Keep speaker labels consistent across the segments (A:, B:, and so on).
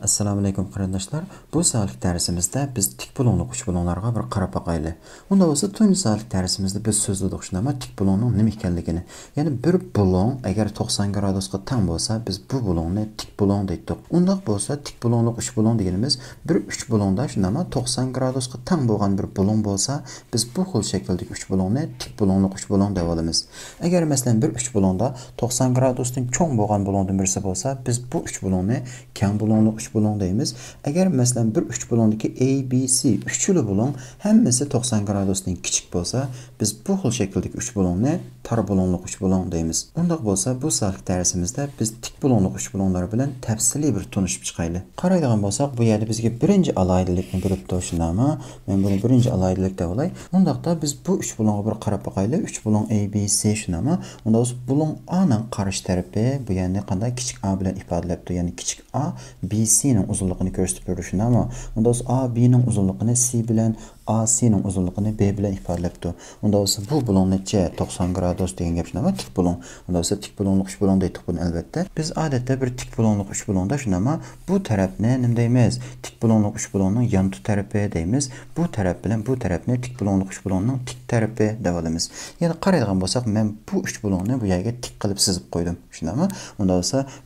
A: Assalamu alaykum qarindoshlar. Bu soatlik darsimizda biz tik bo'lonli uch bo'lonlarga bir qarab boqaylik. Unda bo'lsa tungi soatlik darsimizda biz so'zladik shunama tik bo'lonning nima ekanligini. Ya'ni bir bo'lon agar 90 gradusga teng bo'lsa, biz bu bo'lonni tik bo'lon deydik. Undaq bo'lsa tik bo'lonli uch bo'lon deganimiz bir uch bo'londa shunama 90 gradusga teng bo'lgan bir bo'lon bo'lsa, biz bu xil shakldagi uch bo'lonni tik bo'lonli uch bo'lon deb olamiz. Agar masalan bir uch bo'londa 90 gradusdan cho'ng bo'lgan bo'londan birisi bo'lsa, biz bu uch bo'lonni keng bo'lonli uch bo'lon deymiz. Agar masalan bir uch bo'londagi A, B, C uchuli bo'lon hammasi 90 gradusdan kichik bo'lsa, biz bu xil shakldagi uch bo'lonni tar bo'lonli uch bo'lon deymiz. Undaq bo'lsa, bu soatlik darsimizda biz tik bo'lonli uch bo'lonlar bilan tafsiliy bir tanishib chiqaylik. Qaraydigan bo'lsak, bu yerda bizga birinchi alaydilikni berib turishindami? Men buni birinchi alaydilik deb olay. Undaqda biz bu uch bo'longa bir qarab boqaylik. Uch bo'lon A, B, C shunami? Unda bo'lon A ning qarshi tarafi bu yerni qanday kichik A bilan ifodalabdi? Ya'ni kichik A B, C ning uzunligini ko'rsatib berishindami? Unda A, B ning uzunligini C bilan A, C ning uzunligini B bilan ifodalabdi. Unda bu bo'lon necha 90 gradus degan gap shunami? Tik bo'lon. Unda tik bo'lonli uch bo'lon deydik buni albatta. Biz odatda bir tik bo'lonli uch bo'londa shunami? Bu tarafni nima deymiz? Tik bo'lonli uch bo'lonning yan tarafi deymiz. Bu taraf bilan bu tarafni tik bo'lonli uch bo'lonning tik tarafi deb olamiz. Ya'ni qaraydigan bo'lsak, men bu uch bo'lonni bu yerga tik qilib chizib qo'ydim. Shunami? Unda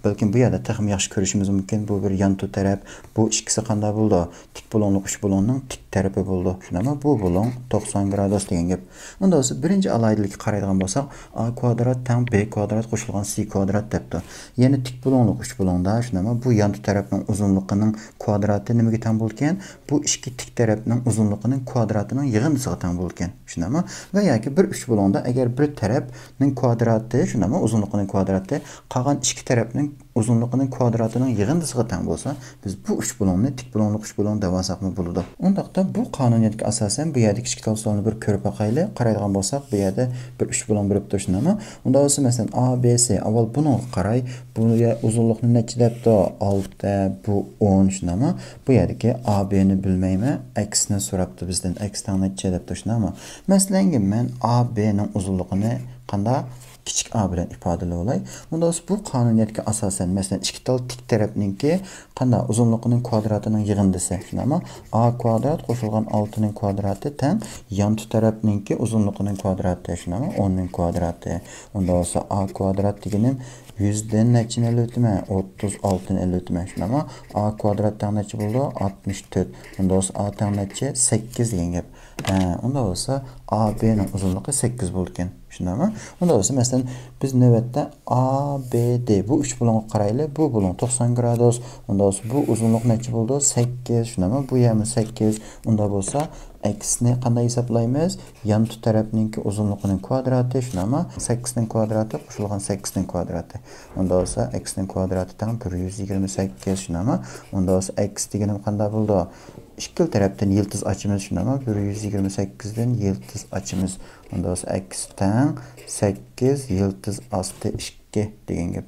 A: balkim bu yerda taxmin yaxshi ko'rishimiz mumkin. Bu bir yan taraf, bu ikkisi qanday bo'ldi? Tik bo'lonli uch bo'lonning tik tarafi bo'ldi. Shunami? Bu bo'lon 90 gradus degan gap. Unda birinchi alaydilikka qaraydigan bo'lsak, A kvadrat teng B kvadrat qo'shilgan C kvadrat debdi. Ya'ni tik bo'lonli uch bo'londa shunami? Bu yan tarafning uzunligining kvadrati nimaga teng bo'lgan? Bu ikki tik tarafning uzunligining kvadratining yig'indisiga teng bo'lgan. Shunami? Va yoki bir uch bo'londa agar bir tarafning kvadrati shunami? Uzunligining kvadrati qolgan ikki tarafning uzunligining kvadratining yig'indisiga teng bo'lsa, biz bu uch bo'lonni tik bo'lonli uch bo'lon deb olsakmi bo'ladi. Undaqda bu qonuniyatga asosan bu yerda kichik tavsiyani bir ko'rib boqaylik. Qaraydigan bo'lsak, bu yerda bir uch bo'lon bo'lib turishindimi? Unda bo'lsa masalan A, B, C avval buni qaray. Bu uzunlikni necha debdi? 6, bu 10 shunami? Bu yerdagi A, B'ni bilmayman, X'ni so'rabdi bizdan. X'dan necha deb turishindimi? Masalan, men A, B'ning uzunligini qanday kichik A bilan ifodalay olay. Bunda bu qonuniyatga asosan masalan ikki tal tik tarafninki qanday uzunligining kvadratining yig'indisi shunami? A kvadrat qo'shilgan 6 ning kvadrati teng yan tarafninki uzunligining kvadrati shunami? 10 ning kvadrati. Unda A kvadrat deganim 100 dan nechini elde etme? 36 ni elde etme. Shunami? A kvadrat teng necha bo'ldi? 64. Unda A teng necha? 8 degan gap. Unda A, B ning uzunligi 8 bo'ldi ekan. Shunami? Unda masalan biz navbatda A, B, D bu uch bo'longa qaraylik. Bu bo'lon 90 gradus. Unda bu uzunlik necha bo'ldi? 8. Shunami? Bu ham 8. Unda bo'lsa X ni qanday hisoblaymiz? Yan tarafninki uzunligining kvadrati shunami? 8 ning kvadrati qo'shilgan 8 ning kvadrati. Unda X ning kvadrati teng 128 shunami? Unda X deganim qanday bo'ldi? İkki tarafdan yıldız açımız shunami? 128 dan yıldız açımız. Unda X teng 8 yıldız asti 2 degan gap.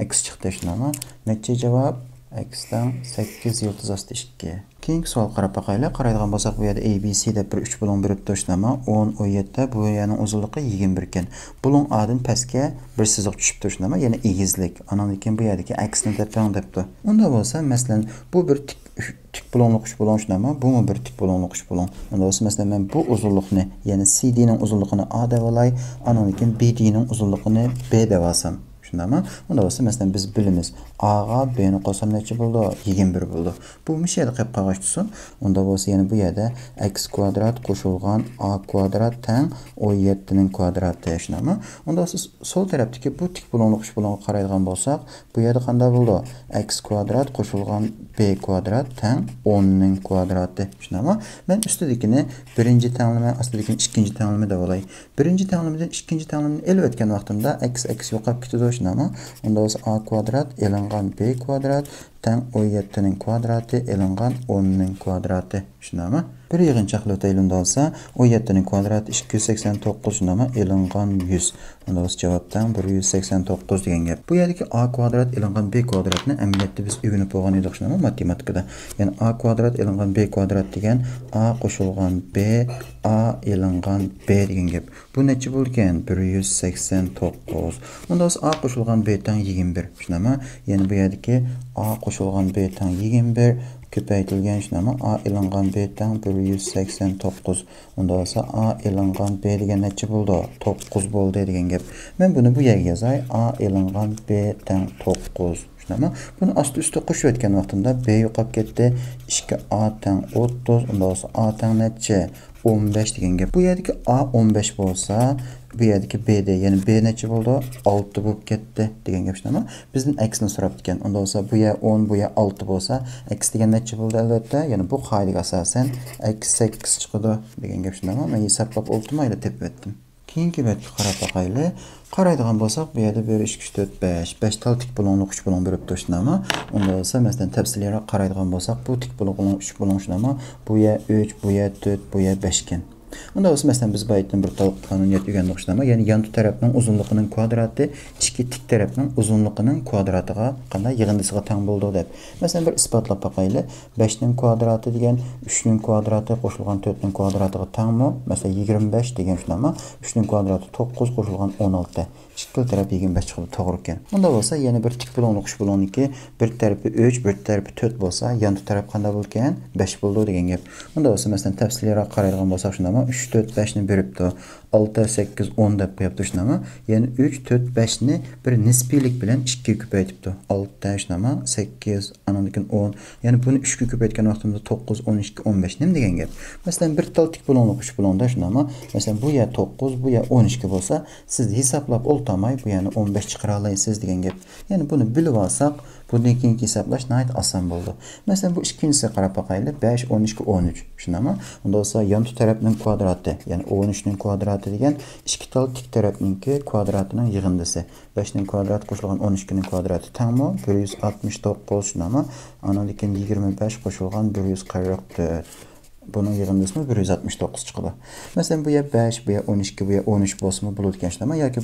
A: X chiqdi shunami? Necha javob? X teng 8 yıldız asti 2. Keyingi savol qarab boqaylik. Qaraydigan bo'lsak, bu yerda A, B, C deb bir uch bo'lon berib turishindimi? 10, 17 bu yerning uzunligi 21 ekan. Bo'lon A'dan pastga bir chiziq tushib turishindimi? Ya'ni egizlik. Andan keyin bu yerdagi aksini tepang debdi. Unda bo'lsa, masalan, bu bir tik bo'lonli uch bo'lon shunami? Bu mu bir tik bo'lonli uch bo'lon? Unda bo'lsa, masalan, men bu uzunlikni, ya'ni CD ning uzunligini A deb olay, andan keyin BD ning uzunligini B deb olsam. Shundami? Unda bo'lsa, masalan, biz bilamiz. A ga B ni qo'shsam necha bo'ldi? 21 bo'ldi. Bu mishada qilib qarash tutsin. Unda bo'lsa, yana bu yerda x kvadrat qo'shilgan a kvadrat teng 17 ning kvadrati shundami? Unda siz sol tarafdagi bu tik bo'lonli uch bo'longa qaraydigan bo'lsak, bu yerda qanday bo'ldi? X kvadrat qo'shilgan b kvadrat teng 10 ning kvadrati shundami? Men ustidagini birinchi tanglama, astidagini ikkinchi tanglama deb olay. Birinchi tanglamadan ikkinchi tanglamani elib o'tgan vaqtimda x yo'qolib ketadi shundami? Unda a kvadrat elingan b kvadrat teng 17 ning kvadrati elingan 10 ning kvadrati shundami? Bir yığınçaqlı ötəylində olsa, o 7'nin kvadratı 289 şunama elinğan 100. Onda olsa cevaptan 189 degen gap. Bu yerdeki a kvadrat elinğan b kvadratını əməliyyatda biz ügünüp olğan edik şunama matematikada. Yani a kvadrat elinğan b kvadrat degen a qoşulğan b, a elinğan b degen gap. Bu neçə bolgan? 189. Onda olsa a qoşulğan b tan 21 şunama. Yani bu yerdeki a qoşulğan b tan 21 köpəytilgan şunama a elinğan b tan 189. Onda olsa a elinğan b degen neçə boldu? 9 boldu degen gap. Ben bunu bu yerə yazay. A elinğan b tan 9. Şunama. Bunu astı üstü qoşub etken vaxtında b yoqab getdi. 2a tan 30. Onda olsa a tan neçə? 15 degen gap. Bu yerdeki a 15 bolsa, bu yerdeki b de, yani b neçə boldu? 6 bolup getdi degen gap şunama. Bizden eksini sorap diken. Onda olsa bu yer 10, bu yer 6 bolsa, eks degen neçə boldu elbette? Yani bu qaydaga asasen eks 8 çıkıdı degen gap şunama. Men hesaplap ultimayla tepip ettim. Keyinki betki qarab baxaylı. Qaraydigan bolsaq, bu yerdə 1 2 3 4 5 5 tal tik bulonluq 3 bulon bölüp şunama. Onda olsa məsələn təfsillərə qaraydigan bolsaq, bu tik bulonluq 3 bulon şunama. Bu yer 3, bu yer 4, bu yer 5 ken. Onda olsa məsələn biz baytdan bir tal qanuniyyət öyrəndik şunama. Yəni yan tərəfinin uzunluğunun kvadratı iki tik tərəfinin uzunluğunun kvadratıga qanday yığındısıga təң boldu dep. Məsələn bir isbatlap baxaylı. 5'nin kvadratı degen 3'nin kvadratı qoşulğan 4'nin kvadratıga təngmi? Məsələn 25 degen şunama. 3'nin kvadratı 9 qoşulğan 16. İki tərəf 25 çıxıb toğru ekan. Onda olsa yeni bir tik bulonluq 3 bulon 2, bir tərəfi 3, bir tərəfi 4 bolsa, yan tərəf qanday bolgan? 5 boldu degen gap. Onda olsa məsələn təfsillərə qaraydigan bolsaq şundama 3 4 5'ni bölüpdü. 6 8 10 dep yapdı şunama. Yani 3 4 5'ni bir nisbilik bilen 2 köpeytipdi. 6 şunama 8 anandikin 10. Yani bunu 3 köpeytken vaxtımızda 9 12 15 nem degen gap. Məsələn bir tal tik bulonluq 3 bulonda şunama. Məsələn bu ya 9, bu ya 12 bolsa, siz hesaplap oltamay bu yani 15 çıxıra alaysiz degen gap. Yani bunu bilib alsaq, bundan keyinki hesaplaş nəhayət asan boldu. Məsələn bu ikincisi qarab baxaylı 5 12 13 şunama. Onda olsa yan tərəfinin kvadratı, yəni 13'nin kvadratı degen 2 tal tik tərəfininki kvadratının yığındısı. 5'nin kvadratı qoşulğan 12'nin kvadratı təngmi? 169 şunama. Anadikin 25 qoşulğan 144. Bunun yığındısı mı 169 çıxıdı. Məsələn bu ya 5, bu ya 12, bu ya 13 bolsa bulut gençləmə. Ya ki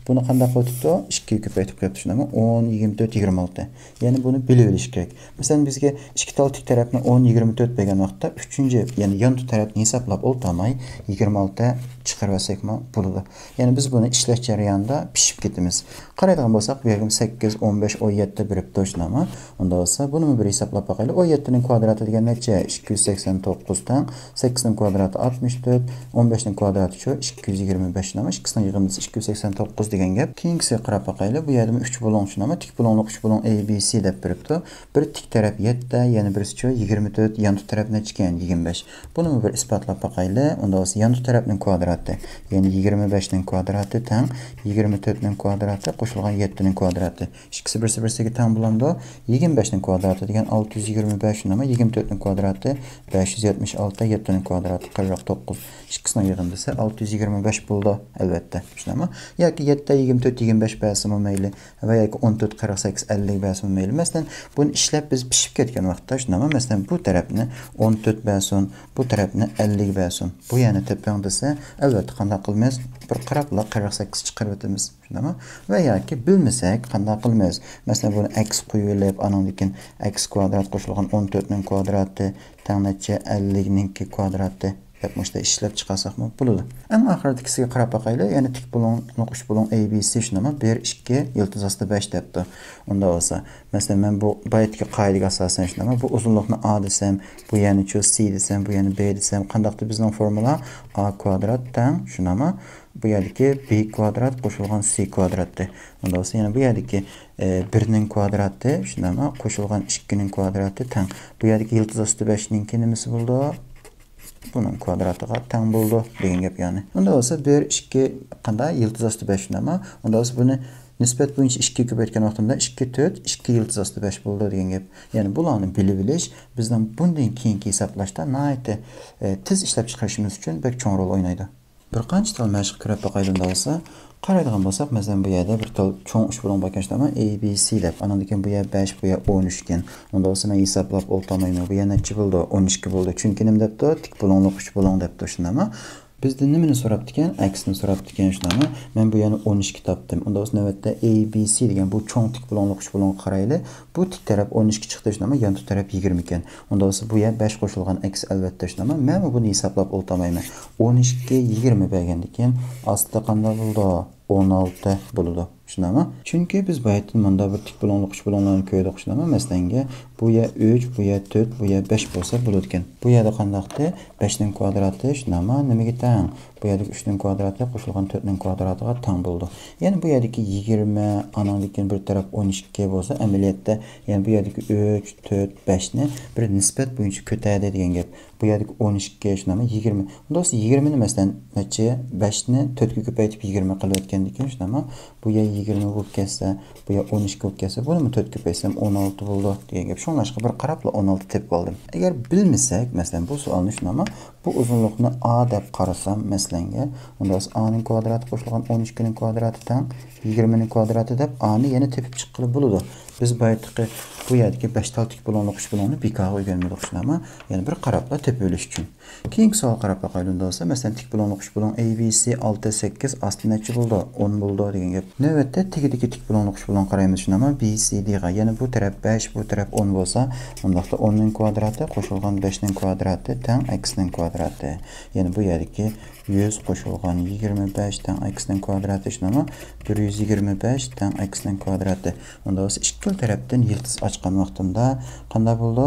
A: bunu qandaq tutdu? 2 köpəytib qoyubdu şunama. 10, 24, 26. Yəni bunu biliş gerek. Məsələn bizə 2 tal tik tərəfinə 10, 24 bəgən vaxtda 3-cü, yəni yan tərəfini hesaplab oltamay 26 çıxarvasak buludu. Yəni biz bunu işləş jarayonunda pişib getimiz. Qaraydigan bolsaq bu yerə 8, 15, 17 bölüb şunama. Onda olsa bunu bir hesaplab baxaylı. 17'nin kvadratı degen neçə? 289 tan 8'nin kvadratı 64, 15'nin kvadratı şu 225 şunama. İkisinin yığındısı 289 degen gap. Keyingisi qarab baxaylı. Bu yerdə 3 bulon şunama. Tik bulonluq 3 bulon A, B, C dep bölübdü. Bir tik tərəf 7, yəni birisi şu 24, yan tərəf nə çıxan 25. Bunu bir isbatlap baxaylı. Onda olsa yan tərəfinin kvadratı, yəni 25'nin kvadratı tan 24'nin kvadratı qoşulğan 7'nin kvadratı. İkisi birisi birisi tan bulandı. 25'nin kvadratı degen 625 şunama. 24'nin kvadratı 576, 7'nin kvadratı 49. İkisinin yığındısı 625 buldu elbette. Şunama. Ya ki 7, 24, 25 bəsimi meyli və ya ki 14, 48, 50 bəsimi meyli. Məsələn, bunu işləb biz pişib ketken vaxtda şunama. Məsələn, bu tərəfini 14 bəsun, bu tərəfini 50 bəsun. Bu yəni təpəndisi elbette qandaq qılmaz. Bir qarabla 48 çıxarıb etimiz. Şunama. Və ya ki bilməsək qandaq qılmaz. Məsələn, bunu x qoyulub, anandikin x kvadrat qoşulğan 14'nin kvadratı tan neçə 50'ninki kvadratı yapmışda işləb çıxarsaq mı buludu. Ən axırdakisiga qarab baxaylı. Yəni tik bulonluq 3 bulon A, B, C şunama 1 2 yıldız astı 5 depdi. Onda olsa, məsələn mən bu bayatki qaydaga asasən şunama bu uzunluğunu A desəm, bu yəni ki C desəm, bu yəni B desəm, qandaqdır bizning formula A kvadrat tan şunama. Bu yerdeki B kvadrat qoşulğan C kvadratdır. Onda olsa yəni bu yerdeki 1'nin kvadratı şunama qoşulğan 2'nin kvadratı tan. Bu yerdeki yıldız astı 5'ninki nimisi buldu? Bunun kvadratıga təng buldu degen gap yani. Onda olsa 1 2 qanday yıldız astı 5 şunama. Onda olsa bunu nisbət boyunca 2 köpəytken vaxtında 2 4 2 yıldız astı 5 buldu degen gap. Yani bularni bilib bilish bizden bundan keyinki hesablaşda nəhayət tez işləb çıxarışımız üçün bək çoğun rol oynaydı. Bir qancha tal mashq ko'rib boqaylik olsa, qaraydigan bo'lsak, masalan bu yerda bir tal cho'ng uch bilan bakashlarma ABC deb. Andan keyin bu yer 5, bu yer 13 ekan. Unda olsa men hisoblab o'ltamayman. Bu yer necha bo'ldi? 12 bo'ldi. Chunki nima debdi? Tik bo'lonliq 3 bo'lon debdi shundami? Bizden nimani so'rabdi ekan? Aksini so'rabdi ekan shunami? Men bu yerni 12 topdim. Unda o'z navbatda ABC degan bu cho'ng tik bo'lonliq 3 bo'longa qaraylik. Bu tik taraf 12 chiqdi shunami? Yan taraf 20 ekan. Unda o'z bu yer 5 qo'shilgan aks albatta shunami? Men buni hisoblab o'ltamayman. 12 ga 20 bergandan keyin ostida qanday bo'ldi? 16 bo'ladi. Shunami? Chunki biz bu yerdan bunda bir tik bo'lonliq 3 bo'lonlarni ko'rdik shunami? Masalanga bu yer 3, bu yer 4, bu yer 5 bo'lsa bo'ladi ekan. Bu yerda qandaqdi? 5 ning kvadrati shunami? Nimaga teng? Bu yerdagi 3 ning kvadrati qo'shilgan 4 ning kvadratiga teng bo'ldi. Ya'ni bu yerdagi 20, anandagi bir taraf 12 bo'lsa, amaliyotda ya'ni bu yerdagi 3, 4, 5 ni bir nisbat bo'yicha ko'taradi degan gap. Bu yerdagi 12 shunami? 20. Unda 20 ni masalan necha 5 ni 4 ga ko'paytirib 20 qilib o'tgan ekan shunami? Bu yer 20 bo'lib ketsa, bu yer 12 bo'lib ketsa, buni 4 ko'paysam 16 bo'ldi degan gap. Shunlashqa bir qarabla 16 tepib oldim. Agar bilmasak, masalan bu savolni shunami? Bu uzunlikni A deb qarasam, masalanga, unda A ning kvadrati qo'shilgan 12 ning kvadrati teng 20 ning kvadrati deb A ni yana tepib chiqqili bo'ladi. Biz bu yerdagi 5 tal tik bo'lonliq 3 bo'lonni bekorga o'rganmadik shunami? Ya'ni bir qarabla tepib olish uchun. Keyingi savol qarab boqaylik bo'lsa, masalan tik bo'lonliq 3 bo'lon ABC 6, 8 asti necha bo'ldi? 10 bo'ldi degan gap. Navbatda tegidagi tik bo'lonliq 3 bo'lon qaraymiz shunami? BCDga. Ya'ni bu taraf 5, bu taraf 10 bo'lsa, undaqda 10 ning kvadrati qo'shilgan 5 ning kvadrati teng x ning kvadrati. Ya'ni bu yerdagi 100 qo'shilgan 25 teng x ning kvadrati shunami? 125 teng x ning kvadrati. Unda o'zi ikki tarafdan yildiz ochgan vaqtimda qanday bo'ldi?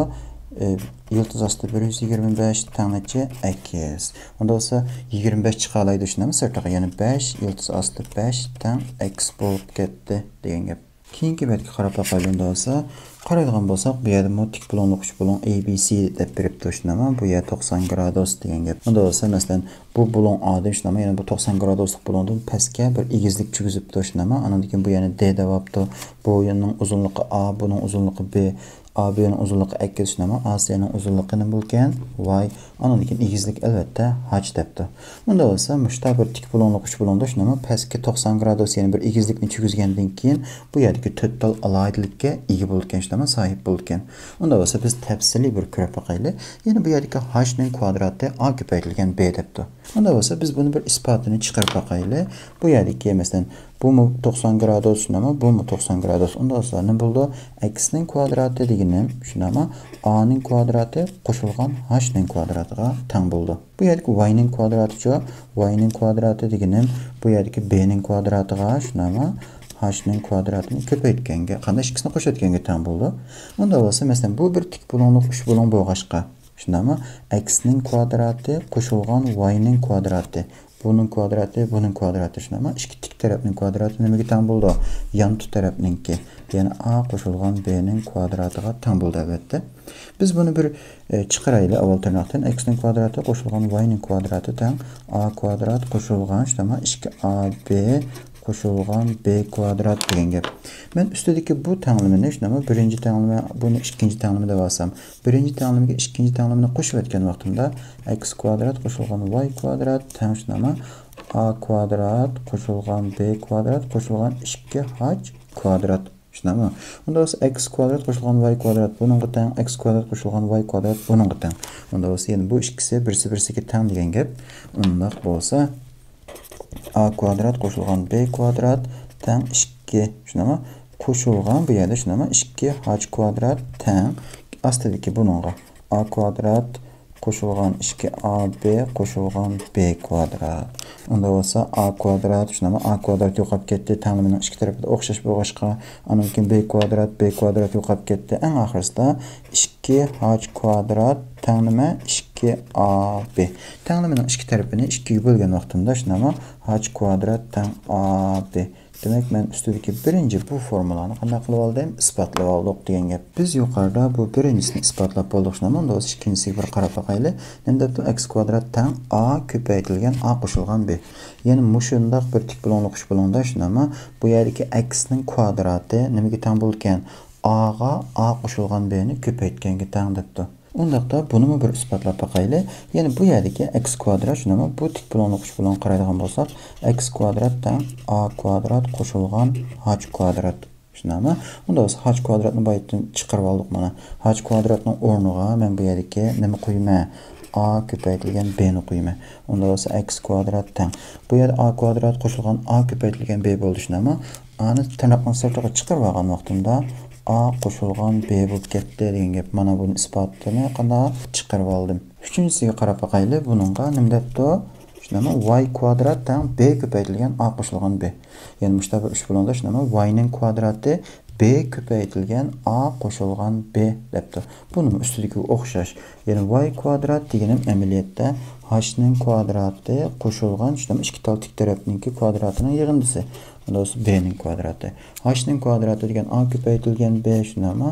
A: Yıldız astı 125 taneçi 2. Onda olsa 25 çıqalaydı şunamı sırtağa. Yani 5 yıldız astı 5 tan x bolup ketdi degan gap. Keyingi betga qarab boqaylik olsa, qaraydigan bo'lsak, bu yerda tik bo'lonliq 3 bo'lon ABC deb beribdi shunami? Bu yer 90 gradus degan gap. Unda olsa, masalan, bu bo'lon A deb shunami? Ya'ni bu 90 graduslik bo'londan pastga bir egizlik chigizibdi shunami? Andan keyin bu yerni D deyapti. Bu yerning uzunluğu A, bunun uzunluğu B. AB'nin uzunluğu 2 shunami? AC'nin uzunluğu nima bo'lgan? Y. Andan keyin egizlik albatta h debdi. Bunda bo'lsa, mushta bir tik bo'lonliq 3 bo'londa shunami? Pastga 90 gradus, ya'ni bir egizlikni chigizgandan keyin bu yerdagi to'rttal alaydilikka ega bo'lgan shunami? Sahib bo'lgan. Unda bo'lsa biz tafsiliy bir ko'rib boqaylik. Ya'ni bu yerdagi h ning kvadrati a ko'paytirilgan b debdi. Unda bo'lsa biz buni bir isbotini chiqarib boqaylik. Bu yerdagi masalan bu mu 90 gradus shunami? Bu mu 90 gradus? Unda bo'lsa nima bo'ldi? X ning kvadrati deganim shunami? A ning kvadrati qo'shilgan h ning kvadratiga teng bo'ldi. Bu yerdagi y ning kvadrati-chi? Y ning kvadrati deganim bu yerdagi b ning kvadratiga shunami? H ning kvadratini ko'paytganga, qanday ikkisini qo'shayotganga teng bo'ldi. Unda bo'lsa, masalan, bu bir tik bo'lonliq 3 bo'lon bo'lg'ashqa, shundami? X ning kvadrati qo'shilgan y ning kvadrati. Bunun kvadrati, bunun kvadrati shunami? Ikki tik tarafning kvadrati nimaga teng bo'ldi? Yan tarafninki. Ya'ni a qo'shilgan b ning kvadratiga teng bo'ldi albatta. Biz buni bir chiqaraylik avval tirnoqdan. X ning kvadrati qo'shilgan y ning kvadrati teng a kvadrat qo'shilgan shunami? 2ab qo'shilgan b kvadrat degan gap. Men ustidagi bu tenglimani shunami? Birinchi tenglimi, buni ikkinchi tenglimi deb olsam, birinchi tenglimiga ikkinchi tenglimini qo'shib o'tgan vaqtimda x kvadrat qo'shilgan y kvadrat teng shunami? A kvadrat qo'shilgan b kvadrat qo'shilgan 2h kvadrat. Shunami? Unda bo'lsa x kvadrat qo'shilgan y kvadrat buningga teng, x kvadrat qo'shilgan y kvadrat buningga teng. Unda bo'lsa, ya'ni bu ikkisi birsiga teng degan gap. Unda bo'lsa a kvadrat qo'shilgan b kvadrat teng 2 shunami? Qo'shilgan bu yerda shunami? 2h kvadrat teng astidagi buningga a kvadrat qo'shilgan 2ab qo'shilgan b kvadrat. Unda bo'lsa a kvadrat shunami? A kvadrat yo'qolib ketdi. Tenglimining ikki tarafida o'xshash bo'lg'ashqa, undan keyin b kvadrat yo'qolib ketdi. Eng oxirsida 2h kvadrat teng nima? 2ab. Tenglimining ikki tarafini 2 ga bo'lgan vaqtimda shunami? H kvadrat teng ab. Demek men ustidagi birinchi bu formulani qanday qilib oldim? Isbotlab oldik degan gap. Biz yuqorida bu birinchisini isbotlab bo'ldik shunami? Unda o'z ikkinchisiga bir qarab boqaylik. Endi x kvadrat teng a ko'paytirilgan a qo'shilgan b. Ya'ni mushundaq bir tik bo'lonliq 3 bo'londa shunami? Bu yerdagi x ning kvadrati nimaga teng bo'lgan? A ga a qo'shilgan b ni ko'paytganga teng debdi. Undaqda bunu bir isbotlab baqayli. Ya'ni bu yerdagi x kvadrat shunami bu tik bulonli uch bulon qaraydigan bo'lsak, x kvadrat teng a kvadrat qo'shilgan h kvadrat. Shunami? Unda biz h kvadratni bu yerdan chiqarib oldik mana. H kvadratning o'rniga men bu yerdagi nima qo'yman? A ko'paytirilgan b ni qo'yman. Unda bo'lsa x kvadrat teng. Bu yerda a kvadrat qo'shilgan a ko'paytirilgan b bo'ldi shunami? A ni tirnoqning sirtiga chiqarib olgan vaqtimda a qo'shilgan b bo'lib ketdi degan gap. Mana buni isbotini qanday chiqarib oldim. Uchinchisiga qarab baqayli. Buningga nima debdi? Shunami y kvadrat teng b ko'paytirilgan a qo'shilgan b. Ya'ni mushta bir uch bo'londa shunami y ning kvadrati b ko'paytirilgan a qo'shilgan b debdi. Buning ustidagi o'xshash. Ya'ni y kvadrat deganim amaliyotda h ning kvadrati qo'shilgan shunami ikki tal tik tarafniki kvadratining yig'indisi. Unda o'zi b ning kvadrati. H ning kvadrati degan a ko'paytirilgan b shunami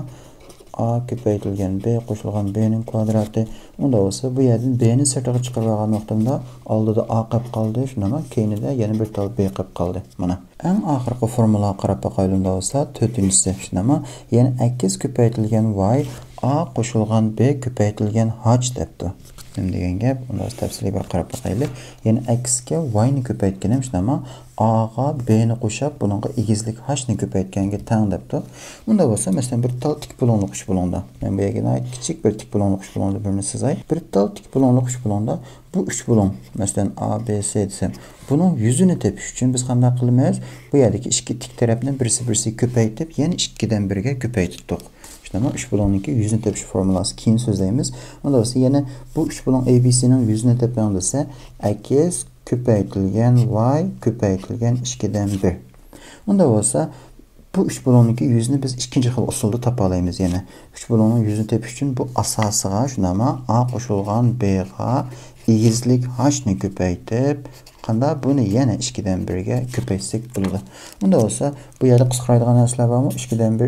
A: a ko'paytirilgan b qo'shilgan b ning kvadrati. Unda bo'lsa bu yerdan b ni sirtiga chiqarib olgan vaqtimda oldida a qolib qoldi, shunami keyinida yana bir tal b qolib qoldi. Mana eng oxirgi formulaga qarab baqaylik bo'lsa, to'rtinchisi shunami, ya'ni x ko'paytirilgan y a qo'shilgan b ko'paytirilgan h debdi. Nima degan gap? Unda tafsiliy bir qarab baqaylik. Ya'ni x ga y ni ko'paytganim shunami a ga b ni qo'shib, buningga egizlik h ni ko'paytganga teng debdi. Unda bo'lsa, masalan, bir tal tik bulonli uch bulonda. Men bu yerga kichik bir tik bulonli uch bulonda birini sizay. Bir tal tik bulonli uch bulonda bu uch bulon, masalan a, b, c desem, bunun yüzünü tepish uchun biz qanday qilamiz? Bu yerdagi ikki tik tarafni birisi ko'paytib, yana ikkidan biriga ko'paytirdik. Ama 3 bulonunki yüzünü tepish formulası keyin so'zlaymiz. Unda bo'lsa yana bu 3 bulon ABC'ning yüzünü tepgan bo'lsa, x ko'paytirilgan y ko'paytirilgan 2dan 1. Unda bo'lsa bu 3 bulonunki yüzünü biz ikinci xil usulda topa olamiz yana. 3 bulonun yüzünü tepish uchun bu asosiga shunama a qo'shilgan b ga egizlik h ni ko'paytib, qanda buni yana 2dan 1 ga ko'paytsak bo'ladi. Unda bo'lsa bu yerda qisqaradigan narsalar bormi? 2dan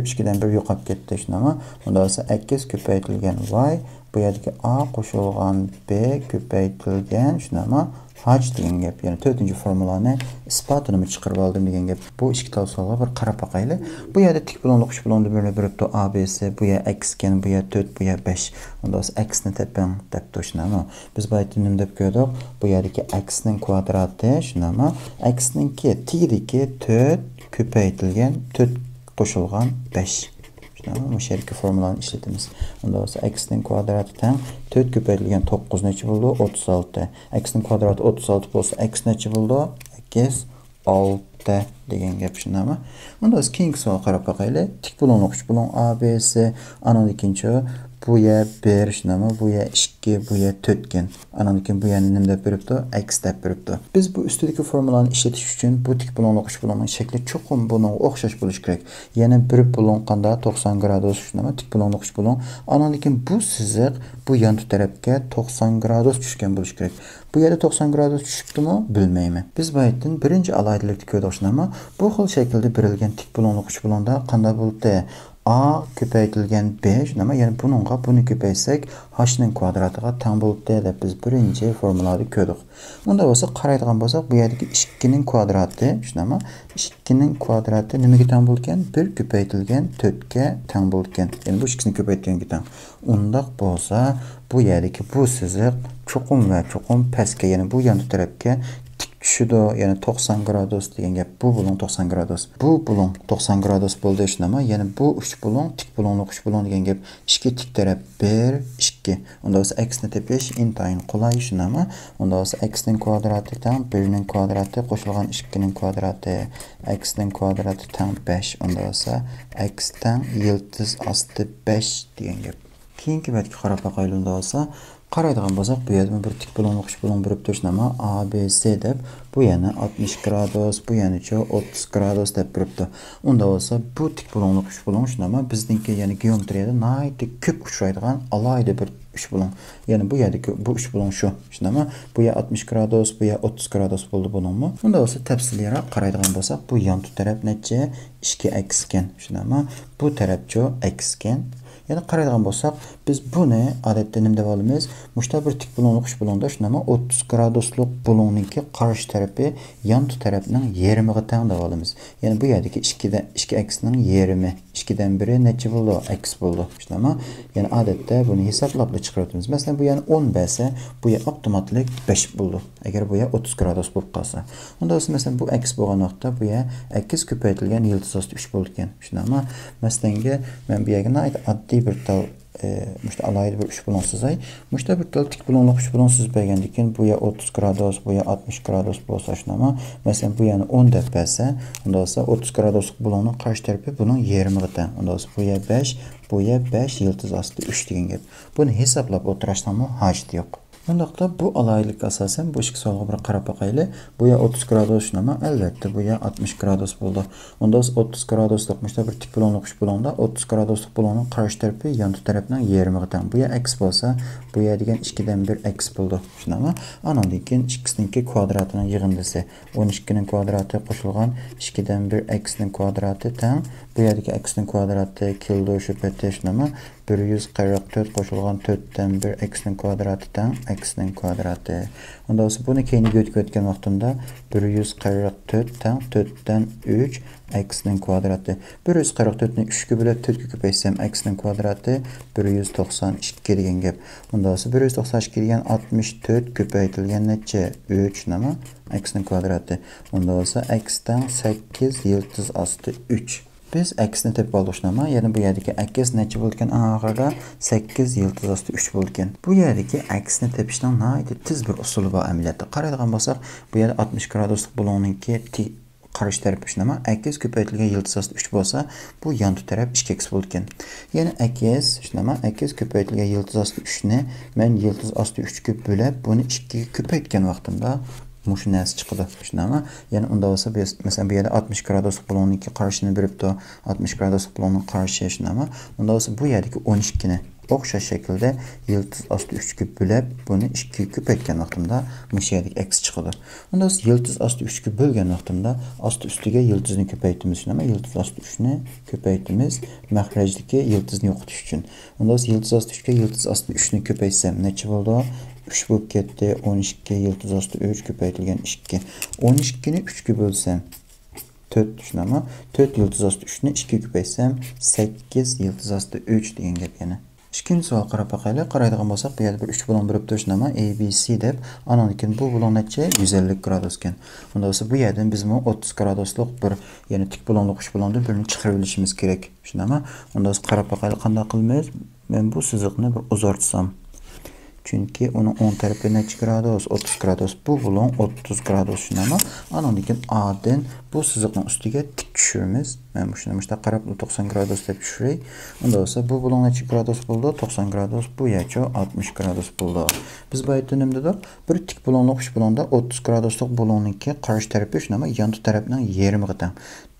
A: 1 yo'qolib ketdi shunami. Unda bo'lsa x ko'paytirilgan y, bu yerdagi a qo'shilgan b ko'paytirilgan shunami h degan gap. Ya'ni 4-formulani isbotini chiqarib oldim degan gap. Bu ikki tal savolga bir qarab baqayli. Bu yerda tik bulonli uch bulonni birlab a, b, c, bu yer x ekan, bu yer 4, bu yer 5. Unda bo'lsa x ni teping debdi shunami. Biz bu yerda nima deb ko'rdik? Bu yerdagi x ning kvadrati shunami. X ningki tigidagi 4 ko'paytirilgan 4 qo'shilgan 5. Bu şeriki formulani ishlatamiz. Unda bo'lsa x ning kvadrati teng 4 ko'paytirilgan 9 necha bo'ldi? 36. X ning kvadrati 36 bo'lsa x necha bo'ldi? X 6 degan gap shunami. Unda biz keyingi savolga qarab baqaylik. Tik bulonli uch bulon a, b, c, ana ikinchi bu yer 1 shunami, bu yer 2, bu yer 4 ekan. Ananikin bu yerni nima deb beribdi? X deb beribdi. Biz bu ustidagi formulani ishlatish uchun bu tik bulonli uch bulonning shakli cho'qim buningga o'xshash bo'lishi kerak. Yana bir bulon qanda 90 gradus shunami, tik bulonli uch bulon. Ananikin bu siziq bu yan tarafga 90 gradus tushgan bo'lishi kerak. Bu yerda 90 gradus tushibdimi? Bilmayman. Biz bu yerdan birinchi alaydilikni ko'rdik shunami. Bu xil shaklda berilgan tik bulonli uch bulonda qanday bo'libdi? A ko'paytirilgan b shunami, ya'ni buningga buni ko'paysak h ning kvadratiga teng bo'libdi deb biz birinchi formulani ko'rdik. Unda bo'lsa qaraydigan bo'lsak, bu yerdagi 2 ning kvadrati shunami, 2 ning kvadrati nimaga teng bo'lgan? 1 ko'paytirilgan 4 ga teng bo'lgan. Ya'ni bu 2 ni ko'paytganga teng. Undaq bo'lsa, bu yerdagi bu siziq cho'qim va cho'qim pastga, ya'ni bu yon tarafga tushidi, ya'ni 90 gradus degan gap. Bu bulon 90 gradus. Bu bulon 90 gradus bo'ldi shunami. Ya'ni bu 3 bulon, tik bulonli 3 bulon degan gap. Ikki tik taraf 1, 2. Unda bo'lsa x ni tepish intayin qulay shunami. Unda bo'lsa x ning kvadrati teng 1 ning kvadrati qo'shilgan 2 ning kvadrati, x ning kvadrati teng 5. Unda bo'lsa x teng yildiz osti 5 degan gap. Keyingi betga qarab baqaylik unda bo'lsa, qaraydigan bo'lsak, bu yerda bir tik bulon uch bulon berib turishmi? A, B, C deb bu yana 60 gradus, bu yana 30 gradus deb beribdi. Unda bo'lsa, bu tik bulonli uch bulon shunami bizningki, ya'ni geometriyada nihoyatda ko'p uchraydigan alohida bir uch bulon. Ya'ni bu yerdagi bu uch bulon shu. Shunami? Bu yer 60 gradus, bu yer 30 gradus bo'ldi buningmi? Unda bo'lsa, tafsiliyroq qaraydigan bo'lsak, bu yon taraf necha? 2x ekan. Shunami? Bu tarafchi x ekan. Ya'ni qaraydigan bo'lsak, Biz bunu adette nimde olamiz? Muşta bir tik bulonluq uç bulonda şunama 30 gradusluq bulonninki qarşı tarafı yan tarafının yerimiga teng deb olamiz. Yani bu yerdeki iki aksinin yerimi, 2'den biri neçe buldu? Aks buldu. Şunama yani adette bunu hesaplapla çıkartıyoruz. Mesela bu yani 10 bəsə, bu ya avtomatik 5 buldu. Eğer bu ya 30 gradus bulup qalsa. Onda mesela bu aks bolğan vaqtda bu ya 2 köpəytilgan yıldız astı 3 buldu ekan. Şunama mesela men bu yerə addi bir tal müşte alaydı bir 3 bulonsuz ay. Müşte bir tal tik bulonluq 3 bulonsuz belgendikin bu ya 30 gradus, bu ya 60 gradus bolsa şunama. Mesela bu yani 10 dəp bəsə, onda olsa 30 gradusluq bulonun qarşı tərəfi bunun 20 qıta. Onda olsa bu ya 5, bu ya 5 yıldız astı 3 degan gap. Bunu hesaplap oturaşdan mı hacet yok. Bundaqda bu alaylık asasen bu iki soğuğa bir qarab baxaylı. Bu ya 30 gradus şunama, əlbəttə bu ya 60 gradus buldu. Onda 30 gradusluq müştə bir tik bulonluq uç bulonda 30 gradusluq bulonun qarşı tərəfi yanı tərəfindən 20 qıtan. Bu ya aks bolsa, bu ya degan 2'den 1 aks buldu. Şunama, anandikin ikisininki kvadratının yığındısı. 12'nin kvadratı qoşulğan 2'den 1 aksinin kvadratı tən. Bu yerdeki aksinin kvadratı kildo şübhətə şunama. 144 qoşulğan 4'ten 1 aksinin kvadratı tən aksinin kvadratı. Onda olsa bunu keyini götürən vaxtında 144 tən 4'ten 3 aksinin kvadratı. 144'ünü 3'e bölüp 4'e köpəysəm aksinin kvadratı 192 degan gap. Onda olsa 192 degan 64 köpəytilgan neçə 3 nama aksinin kvadratı. Onda olsa aksdan 8 yıldız astı 3. Biz aksini tepib aldıq. Yani bu yerdeki aks neçə buldukken ağırda 8 yıldız astı 3 buldukken. Bu yerdeki aksini tepişdən nəydi? Tiz bir usulu var əməliyyatda. Qaraydıqan basaq bu yerdə 60 gradusluq bulonunki qarşı tərəf şunama aks köpəytilgan yıldız astı 3 bolsa bu yan tərəf 2x buldukken. Yani aks şunama aks köpəytilgan yıldız astı 3'ni mən yıldız astı 3'e bölüb bunu 2'ye köpəytgan vaxtımda muşu nəsi çıxdı. Şunama yani onda olsa mesela bu yerdə 60 gradusluq bulonunki qarşını bölüb də 60 gradusluq bulonun qarşıya şunama. Onda olsa bu yerdeki 12'ni oxşar şəkildə yıldız astı 3'e bölüb bunu 2'ye köpəytgan vaxtımda muşu yerdeki aks çıxdı. Onda olsa yıldız astı 3'e bölgən vaxtımda astı üstüge yıldızını köpəytimiz şunama yıldız astı 3'ni köpəytimiz məxrəcdəki yıldızını yoxutuş üçün. Onda olsa yıldız astı 3'e yıldız astı 3'ni köpəysəm neçə oldu? 3 bölüp getdi. 12 yıldız astı 3 köpəytilgan 2. 12'ni 3'e bölsəm 4 düşünama 4 yıldız astı 3'ni 2'ye köpəysəm 8 yıldız astı 3 degan gap yani. İkinci sual qarab baxaylı. Qaraydıqan bolsaq bu yerdə bir 3 bulon bölüb düşünama ABC deb anandikin bu bulon neçə 150 gradusken. Onda olsa bu yerdən biz bunu 30 gradusluq bir yani tik bulonluq 3 bulondur birini çıxarıb bilishimiz kerak. Düşünama onda olsa qarab baxaylı qanday qılmayız? Ben bu sızıqni bir uzartsam. Çünkü onun 10 tərəfi neçə gradus? 30 gradus. Bu bulon 30 gradus şunama. Anandikin A'den bu sızıqın üstüge tik düşürümüz. Ben bu şunama işte qarab 90 gradus deb düşürək. Onda olsa bu bulon neçə gradus buldu? 90 gradus. Bu yaço 60 gradus buldu. Biz bu ayetdənimdə bir tik bulonluq 3 bulonda 30 gradusluq bulonunki qarşı tərəfi şunama yanı tərəfindən 20 qıtan.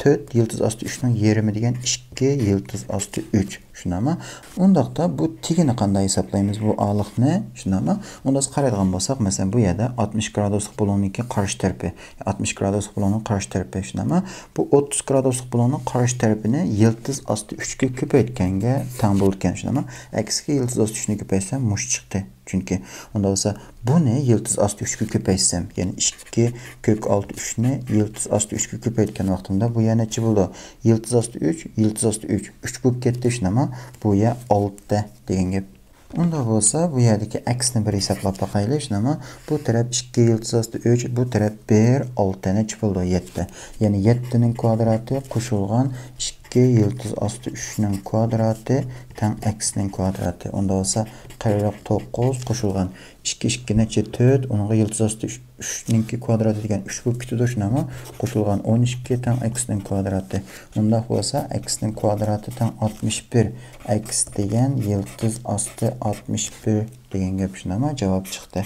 A: 4 yıldız astı 3'nin 20 degan 2 yıldız astı 3 şunama. Ondaqda bu tigini qanday hesaplayımız bu a'lıq ne? Şunama. Onda qaraydıqan bolsaq mesela bu yerdə 60 gradusluq bulonunki qarşı tərəfi 60 gradusluq bulonun qarşı tərəfi şunama. Bu 30 gradusluq bulonun qarşı tərəfini yıldız astı 3'e köpəytkəngə tam buldukken şunama. Əksi yıldız astı 3'ni köpəysəm muş çıxdı. Çünkü onda olsa bu ne? Yıldız astı 3'e köpəysəm. Yani 2 kök altı 3'ni yıldız astı 3'e köpəytkən vaxtında bu ya neçə buldu? Yıldız astı 3, yıldız astı 3. 3 bulub getdi şunama. Bu ya 6 degan gap. Onda olsa bu yerdeki aksini bir hesaplap baxaylı şunama. Bu tərəf 2 yıldız astı 3, bu tərəf 1, 6 neçə buldu? 7. Yani 7'nin kvadratı qoşulğan 2 yıldız astı 3'nin kvadratı tən aksinin kvadratı. Onda olsa 49 qoşulğan 2 neçə 4, onunla yıldız astı 3'ninki kvadratı degan 3 bu kütüdür şunama. Qoşulğan 12 tən aksinin kvadratı. Onda olsa aksinin kvadratı tən 61. Aks degan yıldız astı 61 degan gap şunama cavab çıxdı.